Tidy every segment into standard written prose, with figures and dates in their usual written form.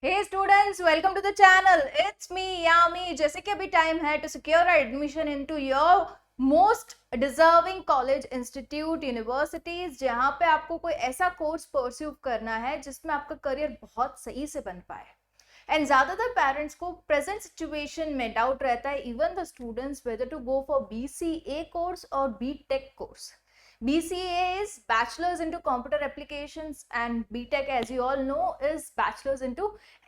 Hey students, welcome to the channel. It's me, Yami. जैसे कि अभी टाइम है to secure admission into your most deserving college, institute, universities, जहाँ पे आपको कोई ऐसा कोर्स परस्यू करना है जिसमें आपका करियर बहुत सही से बन पाए. एंड ज़्यादातर पेरेंट्स को प्रेजेंट सिचुएशन में डाउट रहता है, even the students, whether to go for BCA course और BTech course. BCA is Bachelor's into Computer Applications and BTech, as you all know, is Bachelor's into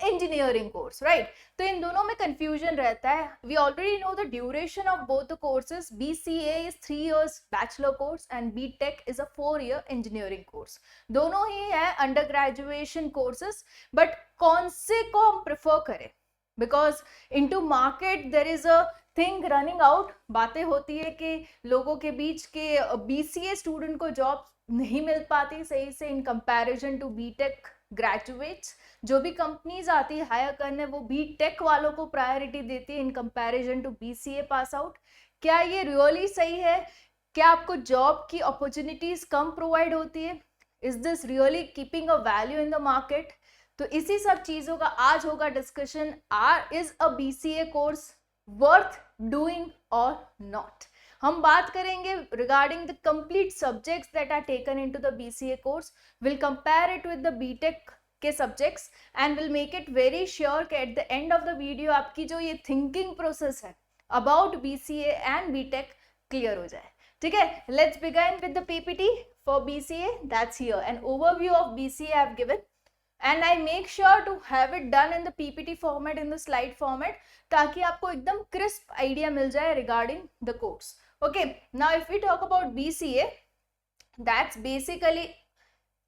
Engineering course, right? तो इन दोनों में confusion रहता है. We already know the duration of both the courses. BCA is 3 years bachelor course and BTech is a 4-year engineering course. दोनों ही है under graduation courses, but कौन से को हम प्रेफर करें? Because into market there is a thing running out. बातें होती है कि लोगों के बीच के BCA स्टूडेंट को जॉब नहीं मिल पाती सही से in comparison to BTech graduates. जो भी कंपनीज आती है हायर करने, वो BTech वालों को प्रायोरिटी देती है in comparison to BCA pass out. क्या ये रियली सही है? क्या आपको जॉब की अपॉर्चुनिटीज कम प्रोवाइड होती है? Is this really keeping a value in the market? तो इसी सब चीजों का आज होगा discussion. Is a BCA course worth doing or not? हम बात करेंगे regarding the complete subjects that are taken into the BCA course. Will compare it with the BTech के subjects and will make it very sure कि at the end of the video आपकी जो ये thinking process है about BCA and BTech clear हो जाए. ठीक है, let's begin with the PPT for BCA. That's here. An overview of BCA I have given, and I make sure to have it done in the PPT format, in the slide format, ताकि आपको एकदम crisp idea मिल जाए regarding the course. Okay, now if we talk about BCA, that's basically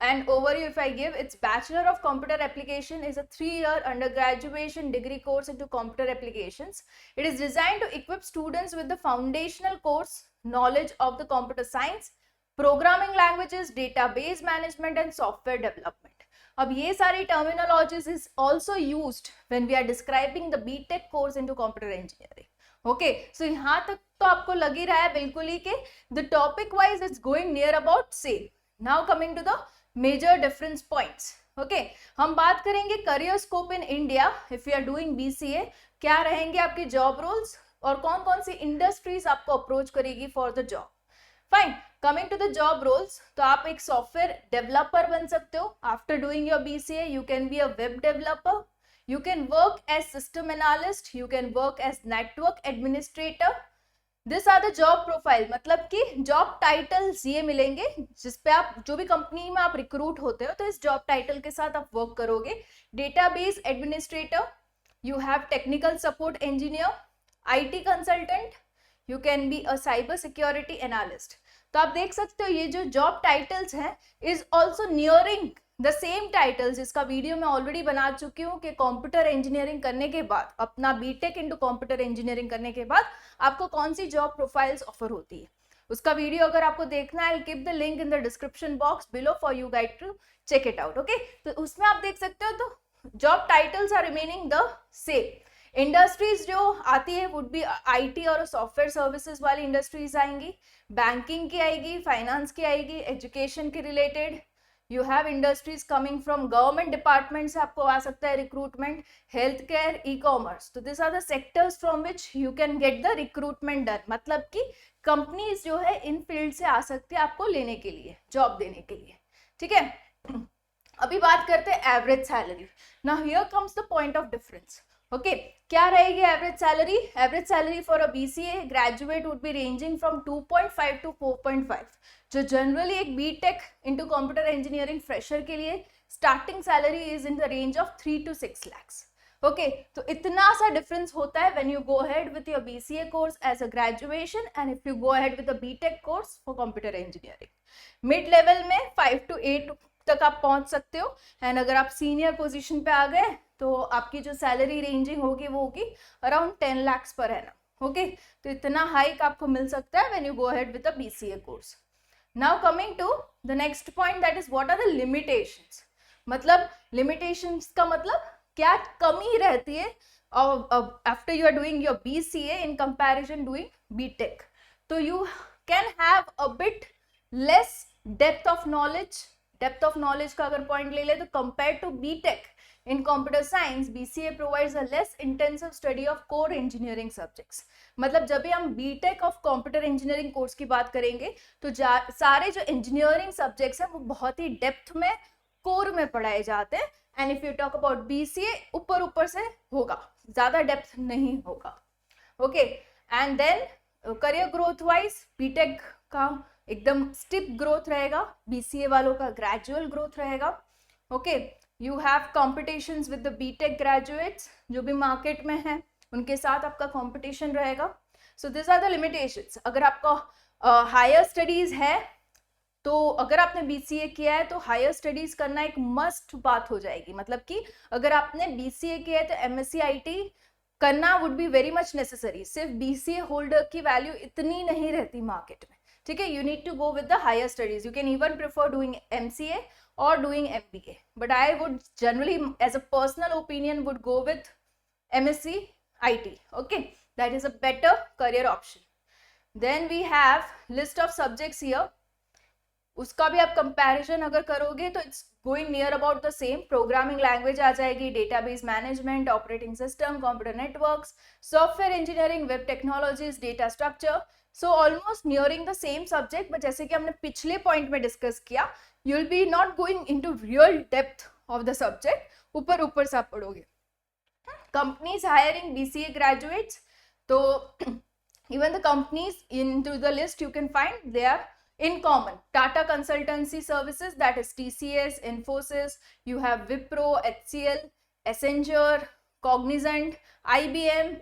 an overview. If I give, it's Bachelor of Computer Application is a 3-year undergraduate degree course into computer applications. It is designed to equip students with the foundational course knowledge of the computer science, programming languages, database management and software development. अब ये सारी terminologies is also used when we are describing the BTech course into computer engineering. Okay, so यहाँ तक तो आपको लग ही रहा है बिल्कुल ही कि the topic wise it's going near about same. Now coming to the major difference points. Okay, हम बात करेंगे career scope in India if you are doing BCA. क्या रहेंगे आपके जॉब रोल्स और कौन कौन सी इंडस्ट्रीज आपको अप्रोच करेगी for the job. Fine, coming to the job roles, तो आप एक सॉफ्टवेयर डेवलपर बन सकते हो. After doing your BCA you can be a web developer, you can work as system analyst, you can work as network administrator. This are the job profile. मतलब कि job titles ये मिलेंगे जिसपे आप जो भी कंपनी में आप रिक्रूट होते हो तो इस जॉब टाइटल के साथ आप वर्क करोगे. Database administrator, you have technical support engineer, IT consultant, you can be a cyber security analyst. तो आप देख सकते हो ये जो जॉब टाइटल्स हैं is also nearing the same titles जिसका वीडियो मैं ऑलरेडी बना चुकी हूँ कि कंप्यूटर इंजीनियरिंग करने के बाद, अपना BTech इनटू कंप्यूटर इंजीनियरिंग करने के बाद आपको कौन सी जॉब प्रोफाइल्स ऑफर होती है. उसका वीडियो अगर आपको देखना है, I will keep the link in the description box below for you guide to check it out. Okay, तो उसमें आप देख सकते हो तो job titles are remaining the same. Industries जो आती है वुड बी IT और सॉफ्टवेयर सर्विसेज वाली इंडस्ट्रीज आएंगी, बैंकिंग की आएगी, फाइनेंस की आएगी, एजुकेशन के related. You have industries coming from government department से आपको आ सकता है रिक्रूटमेंट, हेल्थ केयर, ई-कॉमर्स. तो this are the sectors from which you can get the recruitment done. मतलब कि कंपनीज जो है इन फील्ड से आ सकती है आपको लेने के लिए, जॉब देने के लिए. ठीक है, अभी बात करते हैं average salary. Now here comes the point of difference. Okay, क्या रहेगी average salary? Average salary for a BCA graduate would be ranging from 2.5 to 4.5. जो जनरली एक BTech into computer engineering fresher के लिए starting salary is in the range of 3 to 6 lakhs. Okay, तो इतना सा difference होता है when you go ahead with your BCA course as a graduation and if you go ahead with a BTech course for computer engineering. Mid level में 5 to 8 तक आप पहुंच सकते हो, एंड अगर आप सीनियर पोजीशन पे आ गए तो आपकी जो सैलरी रेंजिंग होगी वो होगी around 10 lakhs per annum. Okay, तो इतना हाइक आपको मिल सकता है when you go ahead with a BCA course. Now coming to the next point, that is what are the limitations. मतलब लिमिटेशंस का मतलब क्या कमी रहती है after you are doing your BCA in comparison doing BTech. तो you can have a bit less depth of knowledge. Depth of knowledge का अगर पॉइंट ले ले तो compare to BTech In computer science, BCA provides a less intensive study of core engineering subjects. मतलब जब भी हम BTech of computer engineering course की बात करेंगे तो सारे जो इंजीनियरिंग सब्जेक्ट्स हैं वो बहुत ही डेप्थ में कोर में पढ़ाए जाते हैं. And if you talk about BCA, ऊपर ऊपर से होगा, ज्यादा डेप्थ नहीं होगा. Okay, and then career growth wise BTech का एकदम स्टिप ग्रोथ रहेगा, BCA वालों का ग्रेजुअल ग्रोथ रहेगा. Okay, you have competitions with the BTech graduates, जो भी मार्केट में है उनके साथ आपका कॉम्पिटिशन रहेगा. So this are the limitations. अगर आपका हायर स्टडीज है तो अगर आपने BCA किया है तो हायर स्टडीज करना एक मस्ट बात हो जाएगी. मतलब कि अगर आपने BCA किया है तो MSc IT करना would be very much necessary. सिर्फ BCA होल्डर की वैल्यू इतनी नहीं रहती मार्केट में, ठीक है. You need to go with the higher studies. You can even prefer doing MCA or doing MBA, but I would generally, as a personal opinion, would go with MSc IT. Okay, that is a better career option. Then we have list of subjects here. उसका भी आप comparison अगर करोगे तो it's going near about the same. Programming language आ जाएगी, database management, operating system, computer networks, software engineering, web technologies, data structure. So almost nearing the same subject, but जैसे कि हमने पिछले पॉइंट में डिस्कस किया, you will be not going into real depth of the subject, ऊपर ऊपर से आप पढ़ोगे. कंपनीज हायरिंग BCA ग्रेजुएट्स, तो even the companies into the list you can find they are in common. Tata Consultancy Services, that is TCS, Infosys, you have Wipro, HCL, Accenture, Cognizant, IBM,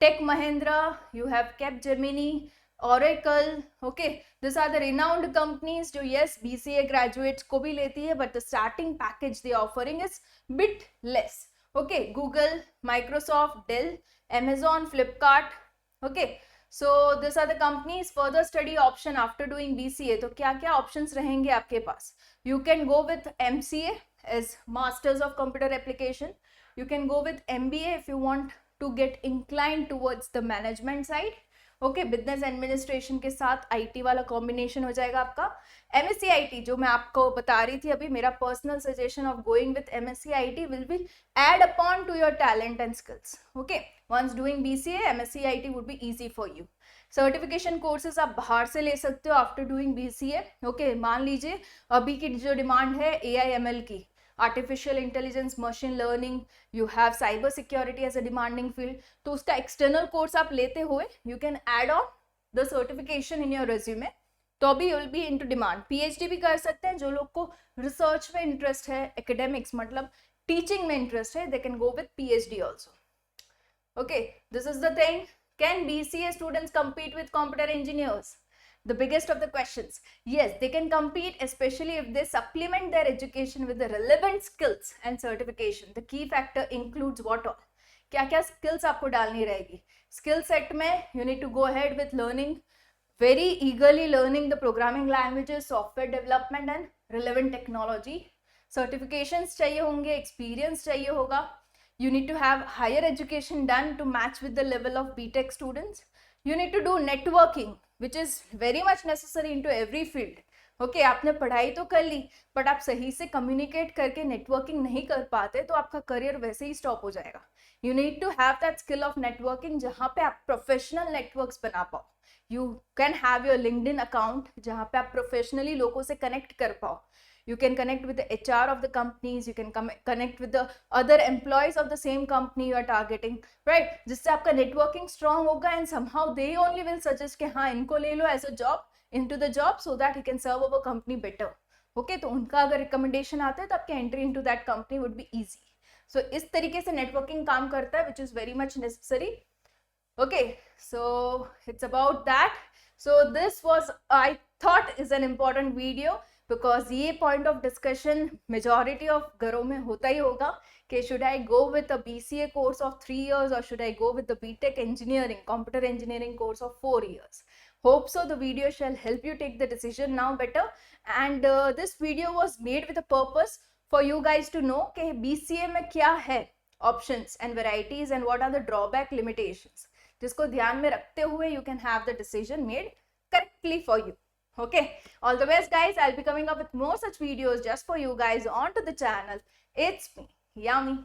Tech Mahindra, you have Capgemini, Oracle. Okay, these are the renowned companies जो yes BCA graduates को भी लेती है, but the starting package they offering is bit less. Okay, Google, Microsoft, Dell, Amazon, Flipkart. Okay, so these are the companies. Further study option after doing BCA, तो क्या क्या options रहेंगे आपके पास? You can go with MCA as Masters of Computer Application. You can go with MBA if you want to get inclined towards the management side. Okay, business administration के साथ IT वाला combination हो जाएगा आपका. MSc IT जो मैं आपको बता रही थी अभी, मेरा personal suggestion of going with MSc IT will be add upon to your talent and skills. Okay, once doing BCA, MSc IT would be easy for you. Certification courses आप बाहर से ले सकते हो आफ्टर डूइंग BCA. ओके, मान लीजिए अभी की जो डिमांड है AI/ML की, artificial intelligence, machine learning, you have cyber security as a demanding field, तो उसका एक्सटर्नल कोर्स आप लेते हुए you can add on the certification in your resume, तो अभी you will be into demand. PhD भी कर सकते हैं जो लोग को रिसर्च में इंटरेस्ट है, एकेडेमिक्स मतलब टीचिंग में इंटरेस्ट है, they can go with PhD also. Okay, this is the thing. Can BCA students compete with computer engineers? The biggest of the questions. Yes, they can compete, especially if they supplement their education with the relevant skills and certification. The key factor includes what all? क्या क्या skills आपको डालनी रहेगी? Skill set में you need to go ahead with learning, very eagerly learning the programming languages, software development and relevant technology. Certifications चाहिए होंगे, experience चाहिए होगा. You need to have higher education done to match with the level of BTech students. You need to do networking, which is very much necessary into every field. Okay, आपने पढ़ाई तो कर ली, but आप सही से communicate करके networking नहीं कर पाते तो आपका करियर वैसे ही स्टॉप हो जाएगा. You need to have that skill of networking जहाँ पे आप प्रोफेशनल नेटवर्क्स बना पाओ. You can have your LinkedIn account जहाँ पे आप प्रोफेशनली लोगों से कनेक्ट कर पाओ. You can connect with the HR of the companies, you can connect with the other employees of the same company you are targeting, right? जिससे आपका networking strong होगा and somehow they only will suggest कि हाँ इनको ले लो as a job, into the job so that you can serve our company better. Okay, तो उनका अगर recommendation आता है तो आपके entry into that company would be easy. So इस तरीके से networking काम करता है, which is very much necessary. Okay, so it's about that. So this was, I thought, is an important video. Because ये point of discussion majority of घरों में होता ही होगा कि should I go with a BCA course of 3 years और should I go with the BTech engineering, computer engineering course of 4 years. Hope so the video shall help you take the decision now better. And this video was made with a purpose for you guys to know कि BCA में क्या है options and varieties and what are the drawback limitations, जिसको ध्यान में रखते हुए you can have the decision made correctly for you. Okay, all the best guys. I'll be coming up with more such videos just for you guys onto the channel. It's me, Yami.